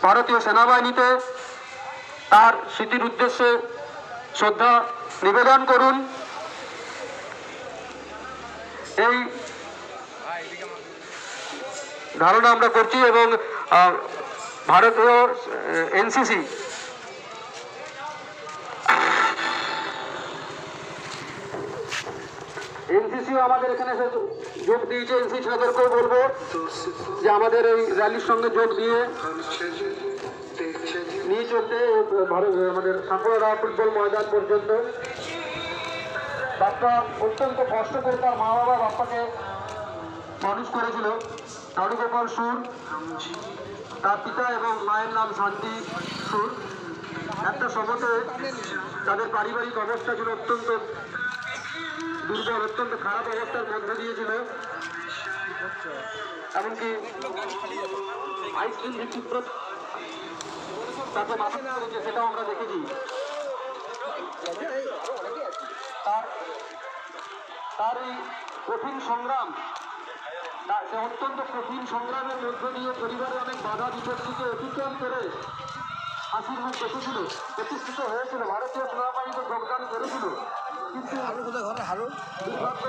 ভারতীয় সেনাবাহিনীতে তার স্মৃতির উদ্দেশ্যে শ্রদ্ধা নিবেদন করুন। এই ধারণা আমরা করছি এবং ভারতীয় এনসিসিও আমাদের এখানে যোগ দিয়েছে। এনসিসি তাদেরকেও বলবো যে আমাদের এই র্যালির সঙ্গে যোগ দিয়ে চলতে আমাদের সাঁকুড়া ফুটবল ময়দান পর্যন্ত। বাপ্পা অত্যন্ত কষ্ট করে তার মা বাবা বাপ্পাকে মানুষ করেছিল। নাড়ুগোপাল সুর, তার পিতা এবং মায়ের নাম শান্তি সুর। একটা সময়তে তাদের পারিবারিক অবস্থা ছিল অত্যন্ত দুর্বল, অত্যন্ত খারাপ অবস্থার মধ্যে দিয়েছিল। এমনকি আইসক্রিম বিচিত্র তাকে মাথা করেছে, সেটাও আমরা দেখেছি। তার এই কঠিন সংগ্রাম, সে অত্যন্ত কঠিন সংগ্রামের মধ্য দিয়ে পরিবারের অনেক বাধা বিপত্তিকে অতিক্রম করে হাসির মুখ দেখেছিল, প্রতিষ্ঠিত হয়েছিল, ভারতীয় সেনাবাহিনীতে যোগদান করেছিল। কিন্তু দুর্ভাগ্য